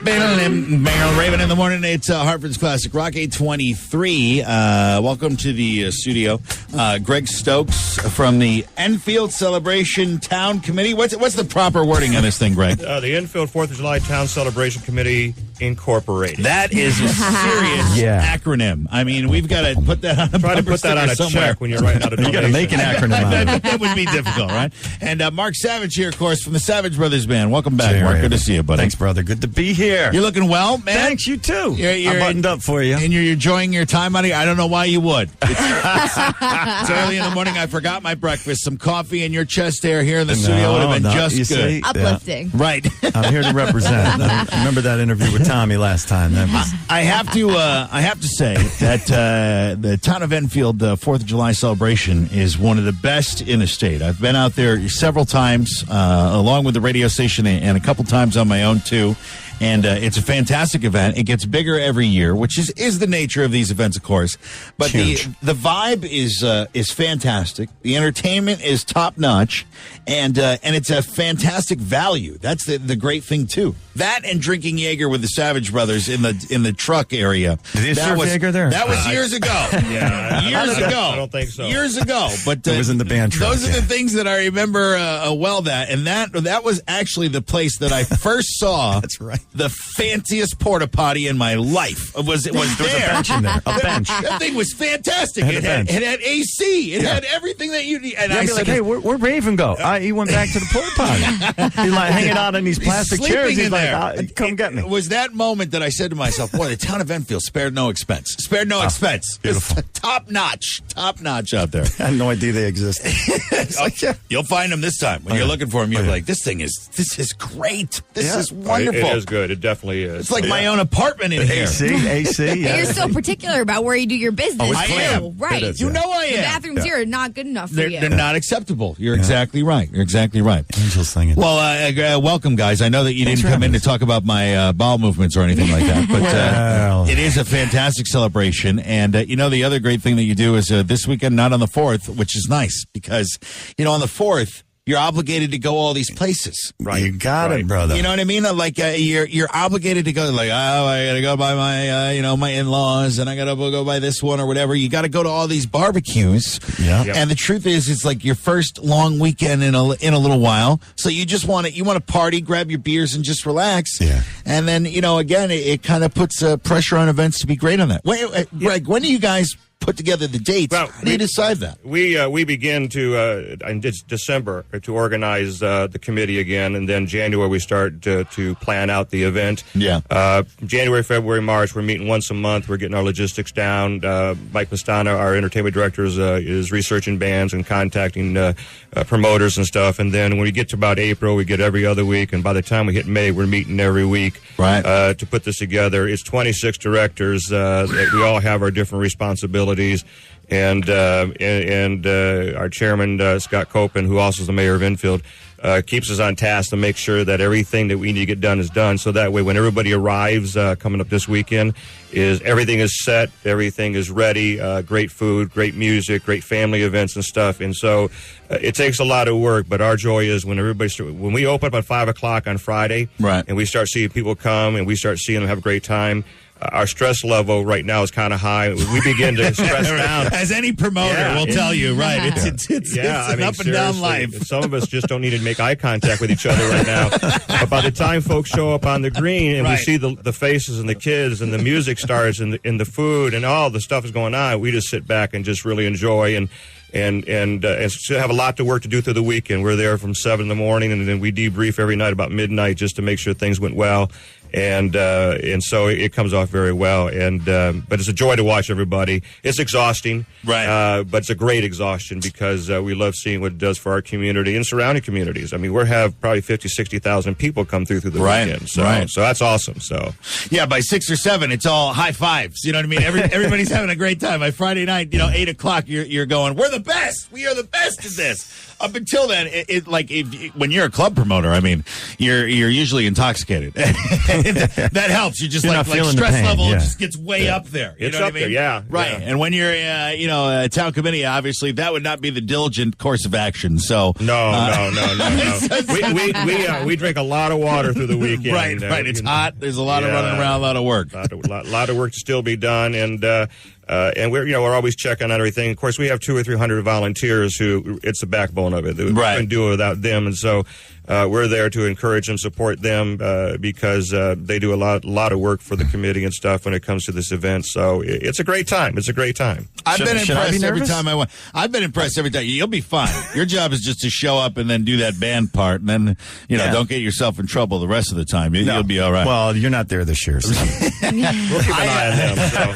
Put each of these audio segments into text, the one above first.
Raven in the morning. It's Hartford's Classic Rock 823. Welcome to the studio. Greg Stokes from the Enfield Celebration Town Committee. What's the proper wording on this thing, Greg? The Enfield 4th of July Town Celebration Committee Incorporated. That is a serious acronym. I mean, we've got to put that on a Try to put that on a check when you're writing out a donation. You got to make an acronym out of it. That would be difficult, right? And Mark Savage here, of course, from the Savage Brothers Band. Welcome back, Mark. Good to see you, buddy. Thanks, brother. Good to be here. You're looking well, man. Thanks, you too. I'm buttoned up for you. And you're enjoying your time out here. I don't know why you would. It's early in the morning. I forgot my breakfast. Some coffee and your chest hair here in the studio would have been just good. See? Uplifting. Yeah. Right. I'm here to represent. I remember that interview with Tommy last time. That was... I have to say that the town of Enfield 4th of July celebration is one of the best in the state. I've been out there several times, along with the radio station, and a couple times on my own too. And it's a fantastic event. It gets bigger every year, which is the nature of these events, of course. But the vibe is fantastic. The entertainment is top notch, and it's a fantastic value. That's the great thing too. That and drinking Jaeger with the Savage Brothers in the truck area. Did you serve Jaeger there? That was years ago. Years ago. I don't think so. Years ago, but it was in the band truck. Those are the things that I remember well. That was actually the place that I first saw. That's right. The fanciest porta potty in my life was there. There was a bench in there. A bench. That thing was fantastic. It had AC. It had everything that you need. And I said, "Hey, where'd Raven go?" He went back to the porta potty. He's like hanging out in these plastic chairs. He's like, "Come get me." It was that moment that I said to myself, "Boy, the town of Enfield spared no expense. Spared no expense. Beautiful. Top notch out there." I had no idea they existed. You'll find them this time when you're looking for them. You're like, "This is great. This is wonderful." It is good. It definitely is. It's like my own apartment in here. AC. Yeah. You're so particular about where you do your business. I am. Right. Is, you know I am. The bathrooms here are not good enough for you. They're not acceptable. You're exactly right. Angels singing. Well, welcome, guys. I know that you didn't come in to talk about my bowel movements or anything like that, but it is a fantastic celebration. And, the other great thing that you do is this weekend, not on the 4th, which is nice because, on the 4th, you're obligated to go all these places. Right. You got it, brother. You know what I mean? Like you're obligated to go. Like, I got to go by my my in-laws, and I got to go by this one or whatever. You got to go to all these barbecues. Yeah. And the truth is, it's like your first long weekend in a little while. So you just want to party, grab your beers, and just relax. Yeah. And then again, it kind of puts pressure on events to be great on that. Wait, Greg, when do you guys put together the dates? Well, How do you decide that? We begin to in December to organize the committee again, and then January we start to plan out the event. Yeah. January, February, March, we're meeting once a month. We're getting our logistics down. Mike Pastana, our entertainment director, is researching bands and contacting promoters and stuff. And then when we get to about April, we get every other week, and by the time we hit May, we're meeting every week to put this together. It's 26 directors. We all have our different responsibilities. And our chairman, Scott Copen, who also is the mayor of Enfield, keeps us on task to make sure that everything that we need to get done is done. So that way, when everybody arrives coming up this weekend, everything is set, everything is ready, great food, great music, great family events and stuff. And so it takes a lot of work, but our joy is when when we open up at 5 o'clock on Friday, and we start seeing people come and we start seeing them have a great time. Our stress level right now is kind of high. We begin to stress down. As any promoter will tell you, right? It's an up and down life. Some of us just don't need to make eye contact with each other right now. But by the time folks show up on the green and we see the faces and the kids and the music starts and the food and all the stuff is going on, we just sit back and just really enjoy and still have a lot to work to do through the weekend. We're there from 7 in the morning, and then we debrief every night about midnight just to make sure things went well. And so it comes off very well. But it's a joy to watch everybody. It's exhausting, but it's a great exhaustion because we love seeing what it does for our community and surrounding communities. I mean, we have probably 50, 60,000 people come through the weekend. So that's awesome. So yeah, by 6 or 7, it's all high fives. You know what I mean? Everybody's having a great time. By Friday night, 8 o'clock, you're going, we're the best. We are the best at this. up until then, when you're a club promoter, I mean, you're usually intoxicated. That helps. You just You're like not feeling the stress pain, level yeah. just gets way up there. You It's know up what I mean? there, yeah, Right. yeah. And when you're, a town committee, obviously that would not be the diligent course of action. So No. We drink a lot of water through the weekend. Right. It's hot. There's a lot of running around, a lot of work. A lot of work to still be done, and we're always checking on everything. Of course, we have 200 or 300 volunteers who it's the backbone of it. We couldn't do it without them, and so we're there to encourage and support them because they do a lot of work for the committee and stuff when it comes to this event. So it's a great time. It's a great time. I've been Should I be impressed every nervous? time I went. I've been impressed every time. You'll be fine. Your job is just to show up and then do that band part, and then don't get yourself in trouble the rest of the time. You'll be all right. Well, you're not there this year, so. We'll keep an eye on them. So.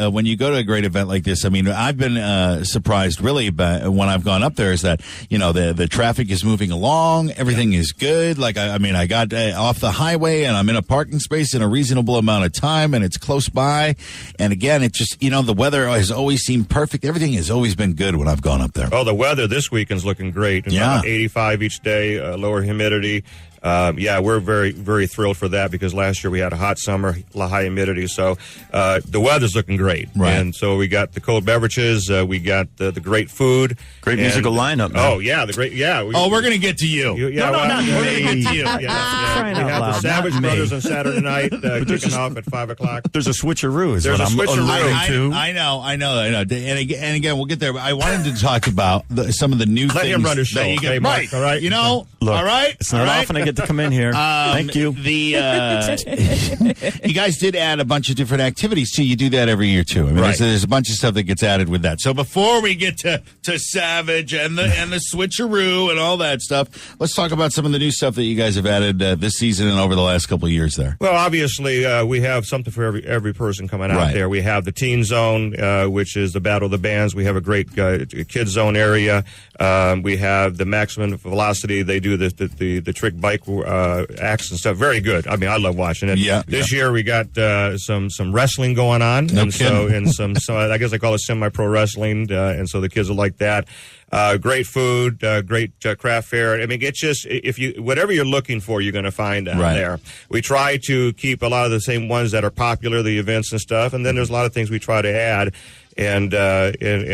When you go to a great event like this, I mean, I've been surprised really when I've gone up there is that, the traffic is moving along. Everything is good. Like, I got off the highway and I'm in a parking space in a reasonable amount of time and it's close by. And again, it just, the weather has always seemed perfect. Everything has always been good when I've gone up there. Oh, the weather this weekend's looking great. About 85 each day, lower humidity. We're very, very thrilled for that because last year we had a hot summer, high humidity. So the weather's looking great. Right. And so we got the cold beverages. We got the great food. Great musical lineup, man. Oh, yeah. We're going to get to you. We're not going to me. get to you. Crying We out have loud, the Savage not me. Brothers on Saturday night kicking off at 5 o'clock. There's a switcheroo is There's what a I'm switcheroo. alluding to. I know. And again, we'll get there. But I wanted to talk about some of the new Let things him run his show. that you get. Okay, Mike, right. all right? Look, all right. It's not often I get to come in here. Thank you. You guys did add a bunch of different activities too. You do that every year too. I mean, Right. there's a bunch of stuff that gets added with that. So before we get to Savage and the switcheroo and all that stuff, let's talk about some of the new stuff that you guys have added this season and over the last couple of years there. Well, obviously, we have something for every person coming out Right. there. We have the Teen Zone, which is the Battle of the Bands. We have a great Kids Zone area. We have the Maximum Velocity. They do the trick bike acts and stuff. Very good. I mean, I love watching it. Yeah. This year we got some wrestling going on, No and kidding. so I guess I call it semi-pro wrestling, and so the kids will like that. Great food, great craft fair. I mean, it's just whatever you're looking for, you're going to find out Right. there. We try to keep a lot of the same ones that are popular, the events and stuff, and then there's a lot of things we try to add. And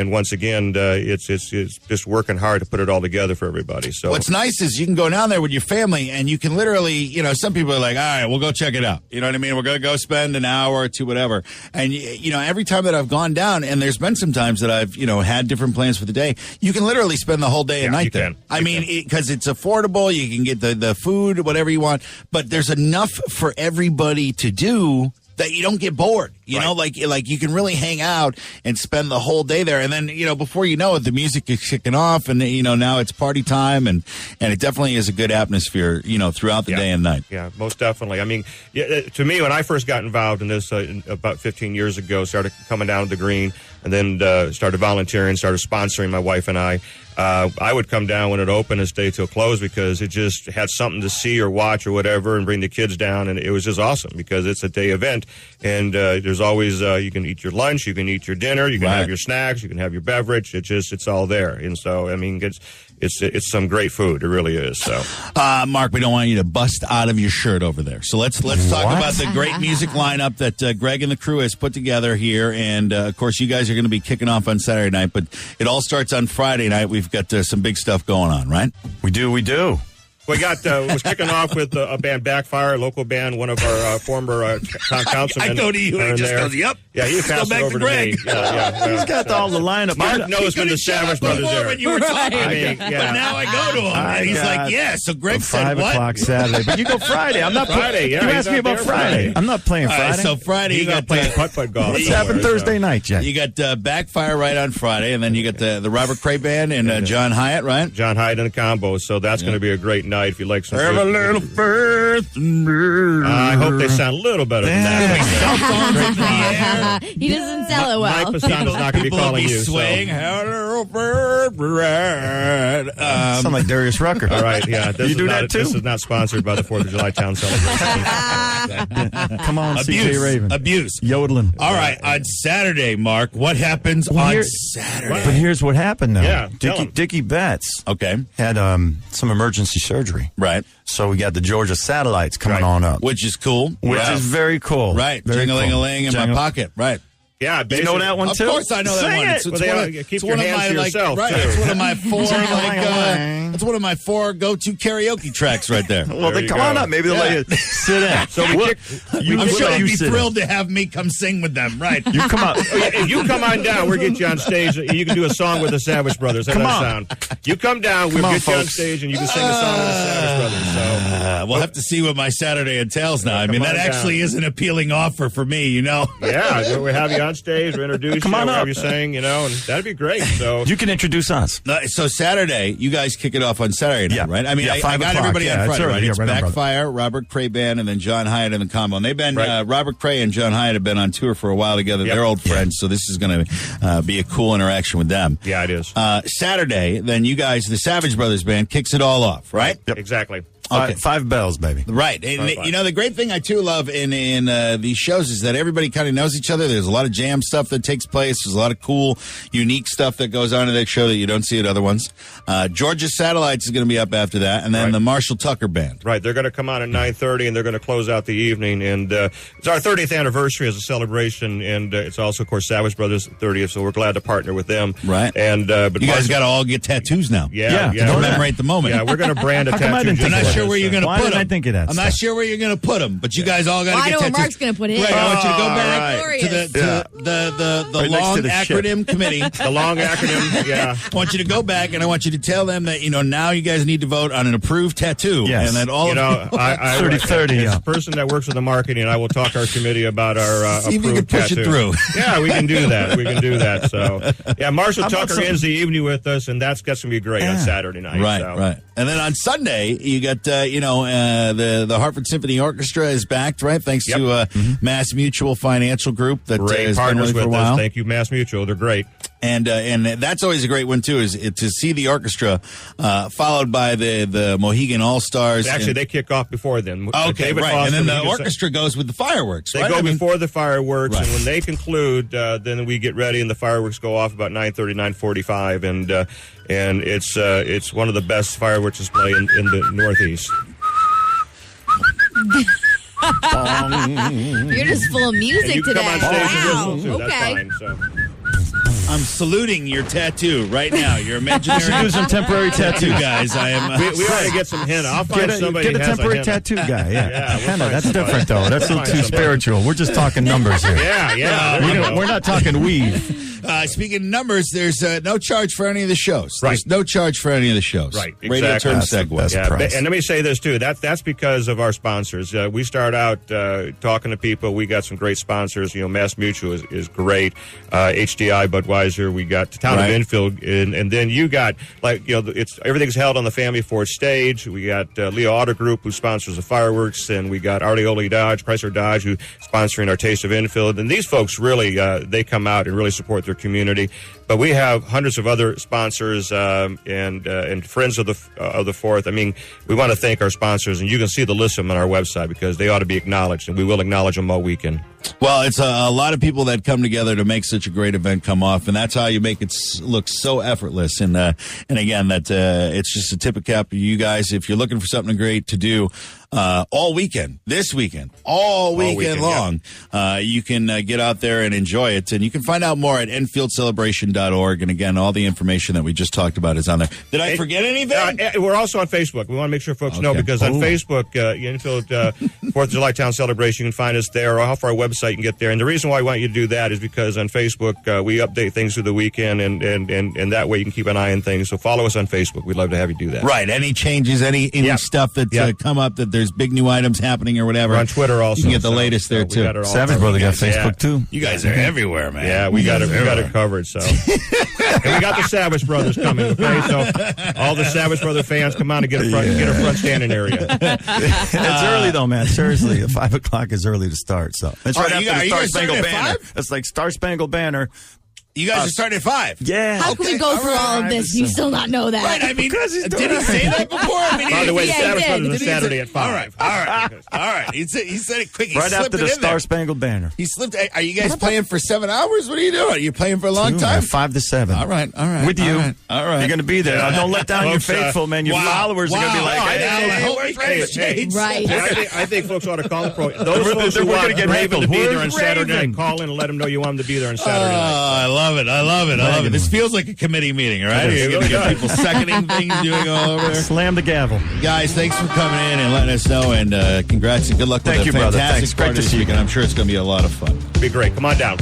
once again, it's just working hard to put it all together for everybody. So What's nice is you can go down there with your family and you can literally, some people are like, all right, we'll go check it out. You know what I mean? We're going to go spend an hour or two, whatever. And, every time that I've gone down, and there's been some times that I've, had different plans for the day, you can literally spend the whole day and night there. I mean, because it's affordable. You can get the food, whatever you want. But there's enough for everybody to do that you don't get bored. You know, like you can really hang out and spend the whole day there. And then, before you know it, the music is kicking off and, now it's party time. And it definitely is a good atmosphere, throughout the day and night. Yeah, most definitely. I mean, to me, when I first got involved in this about 15 years ago, started coming down to the green and then started volunteering, started sponsoring my wife and I would come down when it opened and stay till close because it just had something to see or watch or whatever and bring the kids down. And it was just awesome because it's a day event. And there's always, you can eat your lunch, you can eat your dinner, you can have your snacks, you can have your beverage. It's all there. And so, I mean, it's some great food. It really is. So, Mark, we don't want you to bust out of your shirt over there. So let's talk about the great music lineup that Greg and the crew has put together here. And of course, you guys are going to be kicking off on Saturday night, but it all starts on Friday night. We've got some big stuff going on, right? We do. we was kicking off with a band Backfire, a local band, one of our former town councilmen. I go to you and he just goes, yep. Yeah, he passed it over to me. Yeah. He's got all the lineup. Mark knows when the Savage Brothers before there. when you were talking, I mean, but now I go to him, and he's like, yeah. So Greg said 5 what? o'clock Saturday, but you go Friday. I'm not Friday. Yeah, you he's asked me out about there Friday. I'm not playing All right, Friday. so Friday He's you not got playing putt-putt golf. What's happened Thursday night, Jack? You got Backfire right on Friday, and then you got the Robert Cray Band and John Hyatt, right? John Hyde and a combo, so that's going to be a great night if you like some. Have a little faith in me. I hope they sound a little better than that. He doesn't sell it well. Mike Pastana's not going to be People will calling be you. swaying. So. Have a little faith in me. Sound like Darius Rucker. All right, yeah. You do that too? This is not sponsored by the 4th of July Town Celebration. Come on, CJ Raven. Abuse. Yodeling. All right, on Saturday, Mark, what happens on Saturday? But here's what happened, though. Yeah, Dickie Betts Okay. had some emergency surgery. Right. So we got the Georgia satellites coming on up. Which is cool. Which is very cool. Right. Very Jingling-a-ling in my pocket. Right. Yeah, You know that one, too? Of course I know that Sing one. it. Keep your hands to yourself, right, too. it's one of my four, that's one of my four go-to karaoke tracks right there. Well, then you come go. on up. Maybe they'll let you sit in. So I'm sure they'd be sit in. thrilled to have me come sing with them. Right. You come up. If you come on down, we'll get you on stage. You can do a song with the Savage Brothers. How does that sound? You come down, we'll get you on stage, and you can sing a song with the Savage Brothers. So we'll have to see what my Saturday entails now. I mean, that actually is an appealing offer for me, you know. yeah, we'll have you on stage. We'll introduce you. Come on we'll up. have you sing, and that'd be great. So You can introduce us. So Saturday, you guys kick it off on Saturday night, Yeah. right? I mean, Yeah, I 5 got o'clock. everybody Yeah, on it's Friday, early. right? Yeah, It's right on, brother. Backfire, Robert Cray Band, and then John Hyatt in the combo. And they've been, Robert Cray and John Hyatt have been on tour for a while together. Yep. They're old friends, so this is going to be a cool interaction with them. yeah, it is. Saturday, then you guys, the Savage Brothers Band, kicks it all off, right? Exactly. Okay. Five bells, baby. Right. And, you know, the great thing I, too, love in these shows is that everybody kind of knows each other. There's a lot of jam stuff that takes place. There's a lot of cool, unique stuff that goes on in that show that you don't see at other ones. Georgia Satellites is going to be up after that. And then the Marshall Tucker Band. Right. They're going to come on at 9:30, and they're going to close out the evening. And it's our 30th anniversary as a celebration, and it's also, of course, Savage Brothers' 30th, so we're glad to partner with them. Right. And but You guys got to all get tattoos now. Yeah. To commemorate the moment. Yeah, we're going to brand a How come I tattoo. didn't I'm think not of sure that? where you're going to Why put didn't them. I think of that I'm not stuff? sure where you're going to put them, but you guys all got Well, to I get know where tattoos. Mark's going to put his. Right, I want you to go back Glorious. to the Right next long to the ship. acronym committee. The long acronym, yeah. I want you to go back and I want you to tell them that, you know, now you guys need to vote on an approved tattoo. Yes. And that all You know, of I 30-30, as yeah. a person that works with the marketing, I will talk to our committee about our See if you can approved push it tattoo. through. Yeah, we can do that. We can do that. So, yeah, Marshall How about Tucker some- ends the evening with us, and that's going to be great on Saturday night. Right, so. right. And then on Sunday, you got, the Hartford Symphony Orchestra is backed, right? Thanks to Mass Mutual Financial Group that Great has been partners with for a with while. us. Thank you, Mass Mutual. They're great. And that's always a great one, too, is to see the orchestra followed by the Mohegan All-Stars. Actually, they kick off before then. Okay, David right. Foster, And then the Mohegan orchestra goes with the fireworks, They right? go before the fireworks, Right. and when they conclude, then we get ready, and the fireworks go off about 9:30, 9:45, and it's one of the best fireworks display in the Northeast. You're just full of And music you can today. come on stage and Wow. whistle too. That's Okay. fine. So. I'm saluting your tattoo right now. Your imaginary Should do some temporary tattoo, tattoos. guys. I am. We ought to get some henna. I'll find somebody Get a who has temporary henna. tattoo guy. Yeah, Yeah, we'll Henna, find that's somebody. different though. That's a We'll little find too somebody. spiritual. We're just talking numbers here. Yeah. We're not talking weave. Speaking of numbers, there's no charge for any of the shows. Right. There's no charge for any of the shows. Right, Radio exactly. term That's the segue. best. Yeah, price. and let me say this too. That's because of our sponsors. We start out talking to people. We got some great sponsors. You know, Mass Mutual is great. HDI, Budweiser. We got Town Right. of Enfield, and then you got it's everything's held on the Family Ford stage. We got Leo Auto Group who sponsors the fireworks, and we got Artioli Dodge, Chrysler Dodge, who sponsoring our Taste of Enfield. And these folks really they come out and really support their community. But we have hundreds of other sponsors and friends of the Fourth. I mean, we want to thank our sponsors, and you can see the list of them on our website because they ought to be acknowledged, and we will acknowledge them all weekend. Well, it's a lot of people that come together to make such a great event come off, and that's how you make it look so effortless. And again, that it's just a tip of cap for you guys. If you're looking for something great to do all weekend, this weekend, all weekend long, you can get out there and enjoy it. And you can find out more at EnfieldCelebration.org. And again, all the information that we just talked about is on there. Did I forget anything? We're also on Facebook. We want to make sure folks know because on Facebook, Enfield 4th of July Town Celebration, you can find us there, or off our website you can get there. And the reason why I want you to do that is because on Facebook, we update things through the weekend, and that way you can keep an eye on things. So follow us on Facebook. We'd love to have you do that. Right. Any changes, any stuff that's come up, that there's big new items happening or whatever. We're on Twitter also. You can get the latest there, too. Savage Brother got Facebook, too. You guys are everywhere, man. Yeah, we got it covered. So, and we got the Savage Brothers coming. Okay, so all the Savage Brother fans, come on and get a front standing area. It's early though, man. Seriously, 5 o'clock is early to start. So it's All right right, after the you Star guys Spangled starting at Banner. 5? It's like Star Spangled Banner. You guys are starting at 5. Yeah. How can we go through all of this and you still not know that? Right, I mean, Because he's did doing he it. say that before? I mean, By the way, Yeah, the Sabbath he did. started on Saturday at 5. All right. He said it quick. He Right slipped after it the in there. Star Spangled Banner. He slipped. Are you guys playing for 7 hours? What are you doing? Are you playing for a long time? 5 to 7. All right. With you. All right. You're going to be there. Now, don't let down your Folks, faithful, man. Your followers are going to be like, I hope where's it's ready to Raven? change. Right. I think folks ought to call the pro. Those folks We're who gonna want get Raven to heckled. be there on Where's Saturday Raven? night, call in and let them know you want them to be there on Saturday night. I love it. I love it. This feels like a committee meeting, all right? It You're going to really get does. people seconding things, doing all over there. Slam the gavel. Guys, thanks for coming in and letting us know, and congrats and good luck Thank with you, the brother. fantastic Thanks. Great part to this see you. weekend. I'm sure it's going to be a lot of fun. Be great. Come on down.